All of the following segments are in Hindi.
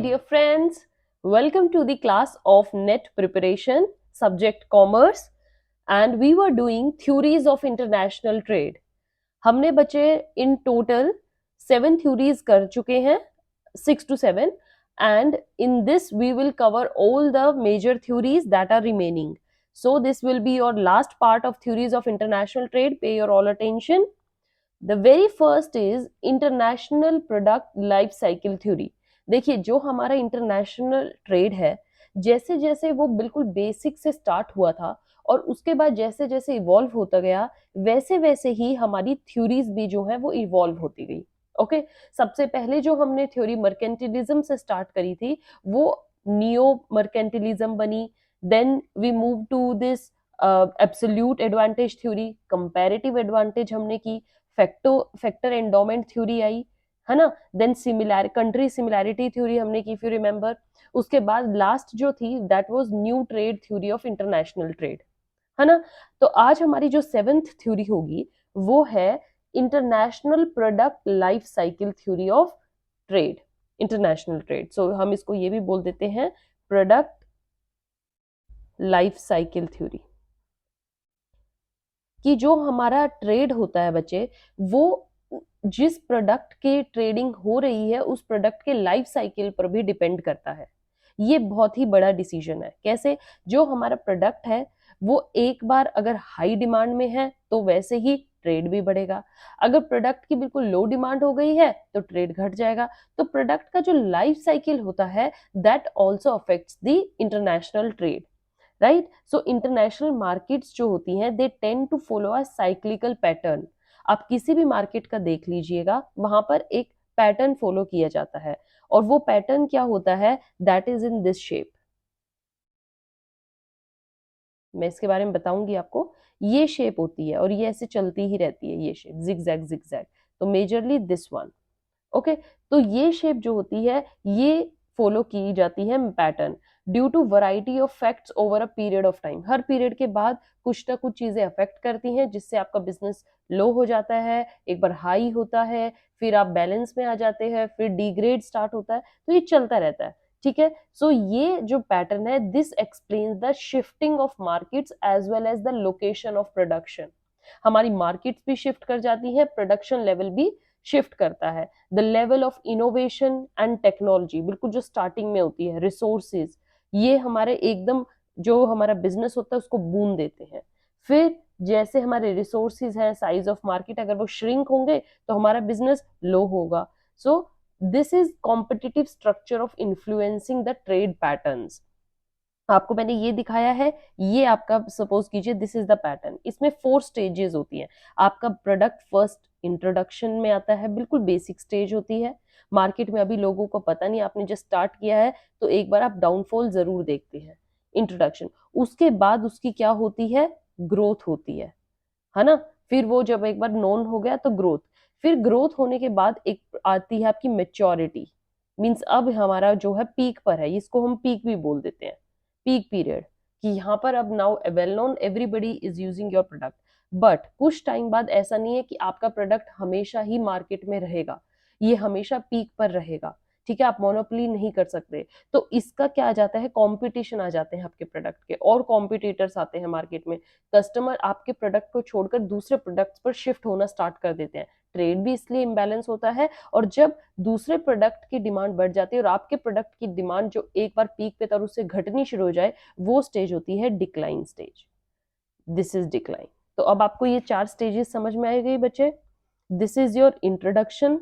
dear friends, welcome to the class of NET preparation, subject commerce, and we were doing theories of international trade. हमने बच्चे in total 7 theories कर चुके हैं, 6 to 7, and in this we will cover all the major theories that are remaining. So this will be your last part of theories of international trade. Pay your all attention. The very first is international product life cycle theory. देखिए जो हमारा इंटरनेशनल ट्रेड है, जैसे जैसे वो बिल्कुल बेसिक से स्टार्ट हुआ था और उसके बाद जैसे जैसे इवॉल्व होता गया, वैसे वैसे ही हमारी थ्योरीज भी जो है वो इवॉल्व होती गई. ओके सबसे पहले जो हमने थ्योरी मर्केंटिलिज्म से स्टार्ट करी थी वो नियो मर्केंटिलिज्म बनी. Then we move to this absolute advantage theory, comparative advantage हमने की, फैक्टर एंडोमेंट थ्योरी आई, है ना. Then similar country similarity theory हमने की, इफ यू रिमेंबर. उसके बाद लास्ट जो थी that was new trade theory of international trade, है ना. तो आज हमारी जो 7th थ्योरी होगी वो है international product life cycle theory of trade, international trade. So हम इसको ये भी बोल देते हैं प्रोडक्ट लाइफ साइकिल थ्योरी. कि जो हमारा ट्रेड होता है बच्चे, वो जिस प्रोडक्ट के ट्रेडिंग हो रही है उस प्रोडक्ट के लाइफ साइकिल पर भी डिपेंड करता है. ये बहुत ही बड़ा डिसीजन है. कैसे? जो हमारा प्रोडक्ट है वो एक बार अगर हाई डिमांड में है तो वैसे ही ट्रेड भी बढ़ेगा. अगर प्रोडक्ट की बिल्कुल लो डिमांड हो गई है तो ट्रेड घट जाएगा. तो प्रोडक्ट का जो लाइफ साइकिल होता है that also affects the international trade, right. So international markets जो होती हैं they tend to follow a cyclical pattern. आप किसी भी मार्केट का देख लीजिएगा, वहां पर एक पैटर्न फॉलो किया जाता है और वो पैटर्न क्या होता है, that is in this shape. मैं इसके बारे में बताऊंगी आपको. ये शेप होती है और ये ऐसे चलती ही रहती है, ये शेप जिगजैग जिगजैग. तो मेजरली दिस वन. ओके तो ये शेप जो होती है ये फॉलो की जाती है pattern due to variety of facts over a period of time. हर पीरियड के बाद कुछ ना कुछ चीजें अफेक्ट करती हैं जिससे आपका बिजनेस लो हो जाता है, एक बार हाई होता है, फिर आप बैलेंस में आ जाते हैं, फिर डिग्रेड स्टार्ट होता है. तो ये चलता रहता है, ठीक है. सो ये जो पैटर्न है this explains the shifting of markets as well as the location of production. हमारी मार्केट्स भी शिफ्ट कर जाती है, प्रोडक्शन लेवल भी शिफ्ट करता है. The level of innovation and technology बिल्कुल जो स्टार्टिंग में होती है, रिसोर्सेज, ये हमारे एकदम जो हमारा बिजनेस होता है उसको बूम देते हैं. फिर जैसे हमारे रिसोर्सेज हैं, साइज ऑफ मार्केट अगर वो श्रिंक होंगे तो हमारा बिजनेस लो होगा. So this is competitive structure of influencing the trade patterns. आपको मैंने ये दिखाया है, ये आपका सपोज कीजिए दिस इज द पैटर्न. इसमें 4 स्टेजेस होती हैं. आपका प्रोडक्ट फर्स्ट इंट्रोडक्शन में आता है, बिल्कुल बेसिक स्टेज होती है. मार्केट में अभी लोगों को पता नहीं, आपने जस्ट स्टार्ट किया है तो एक बार आप डाउनफॉल जरूर देखते हैं, इंट्रोडक्शन. उसके बाद उसकी क्या होती है, ग्रोथ होती है ना. फिर वो जब एक बार नोन हो गया तो ग्रोथ. फिर ग्रोथ होने के बाद एक आती है आपकी मेच्योरिटी. मींस अब हमारा जो है पीक पर है, इसको हम पीक भी बोल देते हैं, पीक पीरियड. कि यहाँ पर अब now well known everybody is using your product. But कुछ टाइम बाद ऐसा नहीं है कि आपका प्रोडक्ट हमेशा ही मार्केट में रहेगा, ये हमेशा पीक पर रहेगा, ठीक है. आप मोनोपोली नहीं कर सकते. तो इसका क्या आ जाता है, कंपटीशन आ जाते हैं आपके प्रोडक्ट के, और कॉम्पिटिटर्स आते हैं मार्केट में. कस्टमर आपके प्रोडक्ट को छोड़कर दूसरे प्रोडक्ट्स पर शिफ्ट होना स्टार्ट कर देते हैं. ट्रेड भी इसलिए इम्बैलेंस होता है. और जब दूसरे प्रोडक्ट की डिमांड बढ़ जाती है और आपके प्रोडक्ट की डिमांड जो एक बार पीक पे था उससे घटनी शुरू हो जाए, वो स्टेज होती है decline stage. This is decline. तो अब आपको ये 4 स्टेजेस समझ में आ गई बच्चे. This is your introduction,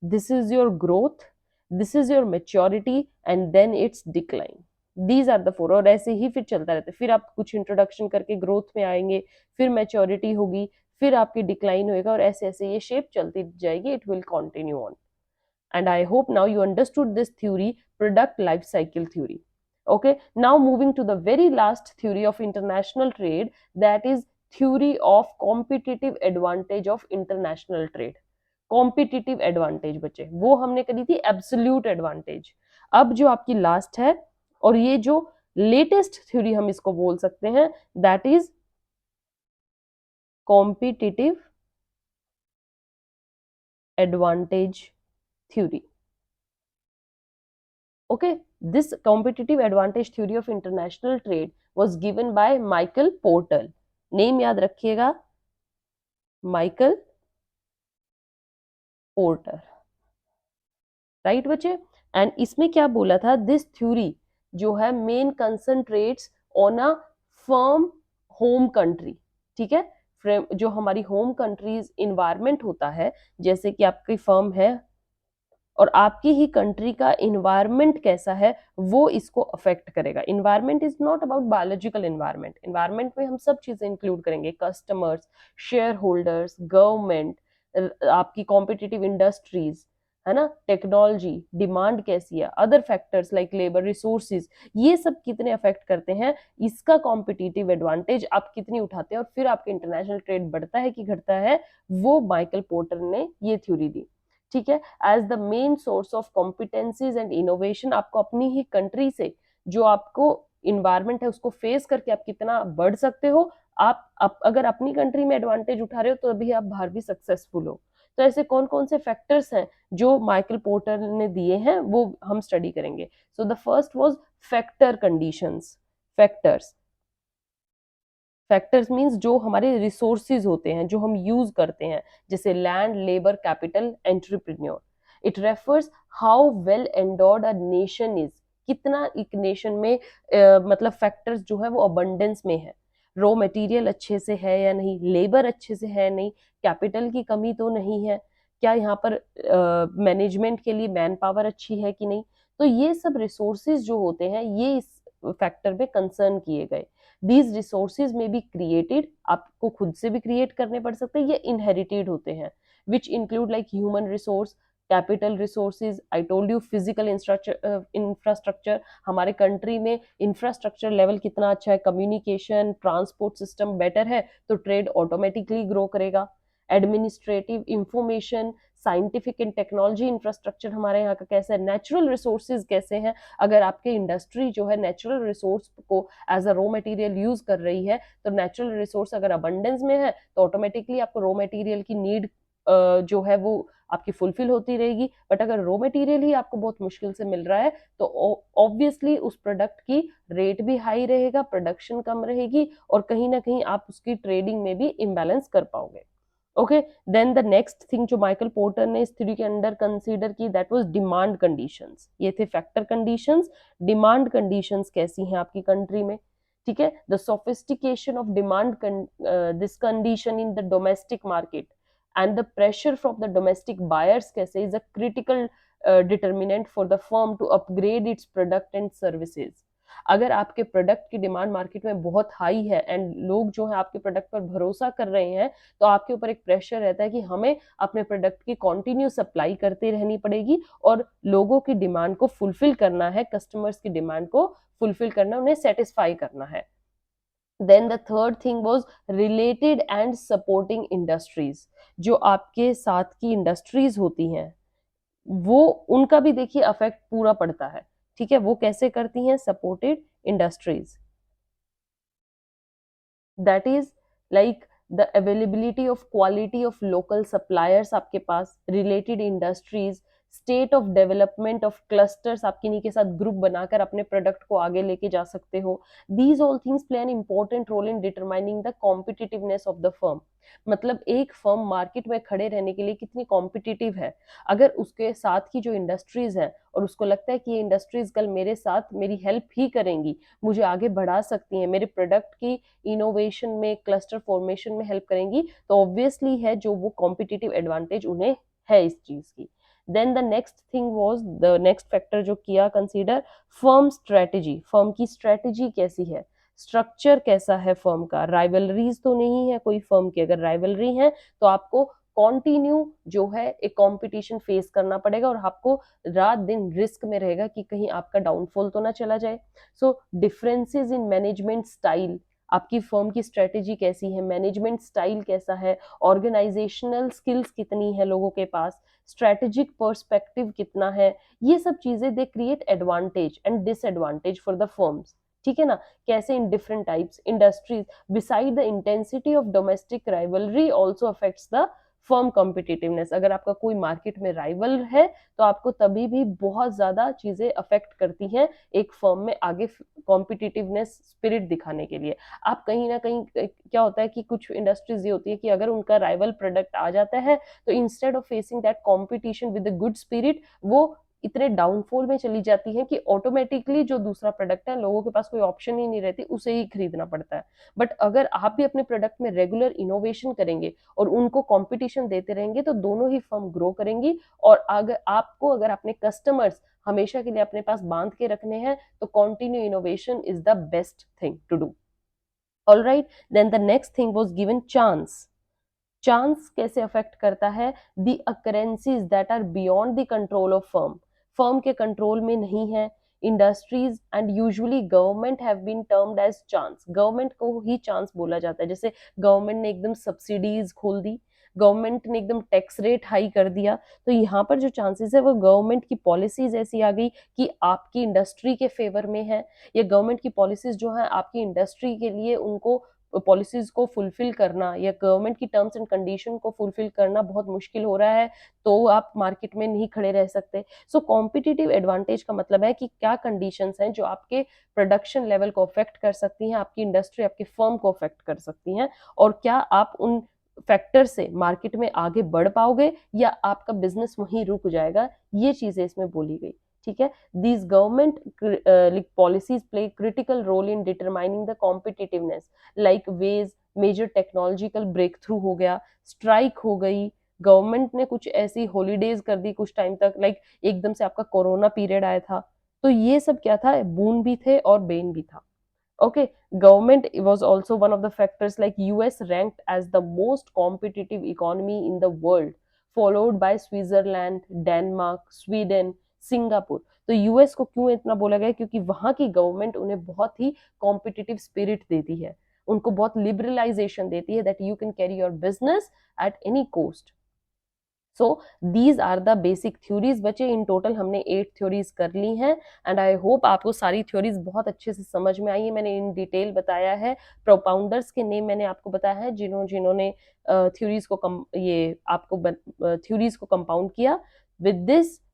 this is your growth, this is your maturity and then it's decline. These are the 4. और ऐसे ही फिर चलता रहता है. फिर आप कुछ इंट्रोडक्शन करके ग्रोथ में आएंगे, फिर मेच्योरिटी होगी, फिर आपकी डिक्लाइन होएगा, और ऐसे ऐसे ये शेप चलती जाएगी. It will continue on. And I hope now you understood this theory, product life cycle theory. Okay, now moving to the very last theory of international trade, that is theory of competitive advantage of international trade. Competitive advantage बच्चे, वो हमने करी थी एब्सोल्यूट एडवांटेज. अब जो आपकी लास्ट है और ये जो लेटेस्ट थ्योरी हम इसको बोल सकते हैं, that is competitive advantage theory. Okay, this competitive advantage theory of international trade was given by Michael Porter. Name याद रखिएगा, माइकल पोर्टर, राइट बच्चे। एंड इसमें क्या बोला था, दिस थ्योरी जो है main concentrates on a firm home country, ठीक है, जो हमारी होम कंट्रीज इन्वायरमेंट होता है, जैसे कि आपकी फर्म है और आपकी ही कंट्री का इन्वायरमेंट कैसा है वो इसको अफेक्ट करेगा। Environment is not about biological environment, environment में हम सब चीजें इंक्लूड करेंगे, कस्टमर्स, शेयर होल्डर्स, गवर्नमेंट, आपकी कॉम्पिटिटिव इंडस्ट्रीज, है ना, टेक्नोलॉजी, डिमांड कैसी है, other factors like labour resources, ये सब कितने अफेक्ट करते हैं, इसका कॉम्पिटिटिव एडवांटेज आप कितनी उठाते हैं और फिर आपके इंटरनेशनल ट्रेड बढ़ता है कि घटता है, वो माइकल पोर्टर ने ये थ्योरी दी, ठीक है। As the main source of competencies and innovation, आपको अपनी ही कंट्री से जो आपको इन्वायरमेंट है उसको फेस करके आप कितना बढ़ सकते हो, आप अगर अपनी कंट्री में एडवांटेज उठा रहे हो तो अभी आप बाहर भी सक्सेसफुल हो। तो ऐसे कौन कौन से फैक्टर्स हैं जो माइकल पोर्टर ने दिए हैं वो हम स्टडी करेंगे। So the first was factor conditions. Factors, factors means जो हमारे रिसोर्सेज होते हैं जो हम यूज करते हैं, जैसे land, labour, capital, entrepreneur. It refers how well endowed a nation is, कितना एक नेशन में मतलब फैक्टर्स जो है वो अबंडेंस में है, रॉ मटेरियल अच्छे से है या नहीं, लेबर अच्छे से है नहीं, कैपिटल की कमी तो नहीं है, क्या यहाँ पर मैनेजमेंट के लिए मैन पावर अच्छी है कि नहीं। तो ये सब रिसोर्सेज जो होते हैं ये इस फैक्टर में कंसर्न किए गए। दीज रिसोर्सेज में बी क्रिएटेड, आपको खुद से भी क्रिएट करने पड़ सकते हैं, ये इनहेरिटेड होते हैं, which include like human resource, capital resources, I told you physical infrastructure, हमारे कंट्री में इंफ्रास्ट्रक्चर लेवल कितना अच्छा है, कम्युनिकेशन, ट्रांसपोर्ट सिस्टम बेटर है तो ट्रेड ऑटोमेटिकली ग्रो करेगा। Administrative, information, scientific and technology infrastructure हमारे यहाँ का कैसा है, नेचुरल रिसोर्सेज कैसे हैं, अगर आपके इंडस्ट्री जो है नेचुरल रिसोर्स को as a raw material use कर रही है तो नेचुरल रिसोर्स अगर अबंडेंस में है तो ऑटोमेटिकली आपको रॉ मटेरियल की नीड जो है वो आपकी फुलफिल होती रहेगी। बट अगर रॉ मटेरियल ही आपको बहुत मुश्किल से मिल रहा है तो ऑब्वियसली उस प्रोडक्ट की रेट भी हाई रहेगा, प्रोडक्शन कम रहेगी और कहीं ना कहीं आप उसकी ट्रेडिंग में भी इम्बैलेंस कर पाओगे। Okay, then the next thing जो माइकल पोर्टर ने इस थ्योरी के अंदर कंसीडर की, दैट वाज डिमांड कंडीशंस। ये थे फैक्टर कंडीशंस, डिमांड कंडीशंस कैसी हैं आपकी कंट्री में, ठीक है। The sophistication of demand, this condition in the domestic market and the pressure from the domestic buyers कैसे is a critical determinant for the firm to upgrade its product and services. अगर आपके प्रोडक्ट की डिमांड मार्केट में बहुत हाई है एंड लोग जो है आपके प्रोडक्ट पर भरोसा कर रहे हैं तो आपके ऊपर एक प्रेशर रहता है कि हमें अपने प्रोडक्ट की कंटिन्यू सप्लाई करते रहनी पड़ेगी और लोगों की डिमांड को फुलफिल करना है, कस्टमर्स की डिमांड को फुलफिल करना, उन्हें सेटिस्फाई करना है। Then the third thing was related and supporting industries, जो आपके साथ की इंडस्ट्रीज होती हैं वो उनका भी देखिए अफेक्ट पूरा पड़ता है, ठीक है। वो कैसे करती हैं, supported industries, that is like the availability of quality of local suppliers आपके पास, related industries, state of development of clusters, आप किन्हीं के साथ ग्रुप बनाकर अपने प्रोडक्ट को आगे लेके जा सकते हो। These all things play an important role in determining the competitiveness of the firm. मतलब एक फर्म मार्केट में खड़े रहने के लिए कितनी कॉम्पिटिटिव है, अगर उसके साथ की जो इंडस्ट्रीज हैं और उसको लगता है कि ये इंडस्ट्रीज कल मेरे साथ मेरी हेल्प ही करेंगी, मुझे आगे बढ़ा सकती हैं, मेरे प्रोडक्ट की इनोवेशन में, क्लस्टर फॉर्मेशन में हेल्प करेंगी, तो ऑब्वियसली है जो वो कॉम्पिटिटिव एडवांटेज उन्हें है इस चीज की। Then the next thing was, the next factor जो किया कंसीडर, फर्म स्ट्रेटेजी, फर्म की स्ट्रेटेजी कैसी है, स्ट्रक्चर कैसा है फर्म का, राइवलरीज तो नहीं है कोई फर्म की, अगर राइवलरी है तो आपको कॉन्टिन्यू जो है एक कंपटीशन फेस करना पड़ेगा और आपको रात दिन रिस्क में रहेगा कि कहीं आपका डाउनफॉल तो ना चला जाए। सो डिफरेंसेस इन मैनेजमेंट स्टाइल, आपकी फर्म की स्ट्रेटेजी कैसी है, मैनेजमेंट स्टाइल कैसा है, ऑर्गेनाइजेशनल स्किल्स कितनी है लोगों के पास, स्ट्रेटेजिक पर्सपेक्टिव कितना है, ये सब चीजें they create advantage and disadvantage for the firms, ठीक है ना। कैसे in different types industries, beside the intensity of domestic rivalry also affects the firm competitiveness, अगर आपका कोई मार्केट में राइवल है तो आपको तभी भी बहुत ज्यादा चीजें अफेक्ट करती हैं एक फर्म में आगे कॉम्पिटिटिवनेस स्पिरिट दिखाने के लिए। आप कहीं ना कहीं क्या होता है कि कुछ इंडस्ट्रीज ये होती है कि अगर उनका राइवल प्रोडक्ट आ जाता है तो instead of facing that competition with good spirit, वो इतने डाउनफॉल में चली जाती है कि ऑटोमेटिकली जो दूसरा प्रोडक्ट है लोगों के पास कोई ऑप्शन ही नहीं रहती, उसे ही खरीदना पड़ता है। बट अगर आप भी अपने प्रोडक्ट में रेगुलर इनोवेशन करेंगे और उनको कंपटीशन देते रहेंगे तो दोनों ही फर्म ग्रो करेंगी। और अगर अपने कस्टमर्स हमेशा के लिए अपने पास बांध के रखने हैं तो continue innovation is the best thing to do. All right, then the next thing was given chance. Chance कैसे अफेक्ट करता है? The occurrences that are beyond the control of firm, firm के कंट्रोल में नहीं है। Industries and usually government have been termed as chance, government को ही चांस बोला जाता है। जैसे गवर्नमेंट ने एकदम सब्सिडीज खोल दी, गवर्नमेंट ने एकदम टैक्स रेट हाई कर दिया, तो यहाँ पर जो चांसेस है वो गवर्नमेंट की पॉलिसीज ऐसी आ गई कि आपकी इंडस्ट्री के फेवर में है, या गवर्नमेंट की पॉलिसीज जो है आपकी इंडस्ट्री के लिए उनको पॉलिसीज को फुलफिल करना या गवर्नमेंट की टर्म्स एंड कंडीशन को फुलफिल करना बहुत मुश्किल हो रहा है, तो आप मार्केट में नहीं खड़े रह सकते। सो कॉम्पिटिटिव एडवांटेज का मतलब है कि क्या कंडीशंस हैं जो आपके प्रोडक्शन लेवल को अफेक्ट कर सकती हैं, आपकी इंडस्ट्री आपके फर्म को अफेक्ट कर सकती हैं, और क्या आप उन फैक्टर से मार्केट में आगे बढ़ पाओगे या आपका बिजनेस वहीं रुक जाएगा, ये चीजें इसमें बोली गई। ठीक है, these government policies play critical role in determining the competitiveness, like ways major technological breakthrough हो गया, स्ट्राइक हो गई, गवर्नमेंट ने कुछ ऐसी हॉलीडेज कर दी कुछ टाइम तक, लाइक एकदम से आपका कोरोना पीरियड आया था, तो ये सब क्या था, बून भी थे और बेन भी था। Okay, government was also one of the factors, like US ranked as the most competitive economy in the world, followed by Switzerland, Denmark, Sweden, Singapore. तो यूएस को क्यों इतना बोला गया? क्योंकि वहां की गवर्नमेंट उन्हें बहुत ही कॉम्पिटिटिव स्पिरिट देती है, उनको बहुत लिबरलाइजेशन देती है, that you can carry your business at any cost. So these are the basic theories बच्चे, इन टोटल हमने 8 थ्योरीज कर ली हैं, एंड आई होप आपको सारी थ्योरीज बहुत अच्छे से समझ में आई है। मैंने इन डिटेल बताया है, प्रोपाउंडर्स के नेम मैंने आपको बताया है जिन्होंने थ्योरीज को थ्योरीज को कंपाउंड किया। With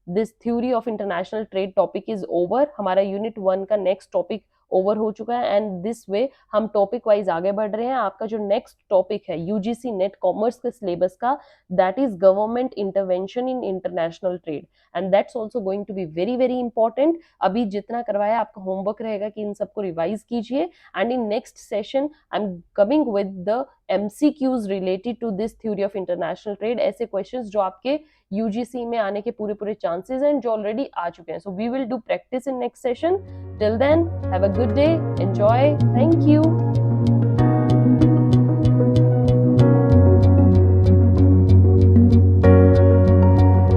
this theory of international trade topic is over, हमारा यूनिट 1 का नेक्स्ट टॉपिक ओवर हो चुका है, एंड दिस वे हम टॉपिक वाइज आगे बढ़ रहे हैं। आपका जो नेक्स्ट टॉपिक है यूजीसी नेट कॉमर्स के सिलेबस का, that is government intervention in international trade, and that's also going to be very very important। अभी जितना करवाया आपका होमवर्क रहेगा कि इन सबको रिवाइज कीजिए, and in next session I am coming with the MCQs related to this theory of international trade, ऐसे क्वेश्चंस जो आपके यूजीसी में आने के पूरे पूरे चांसेस हैं, जो ऑलरेडी आ चुके हैं। So we will do practice in next session. Till then have a good day, enjoy, thank you.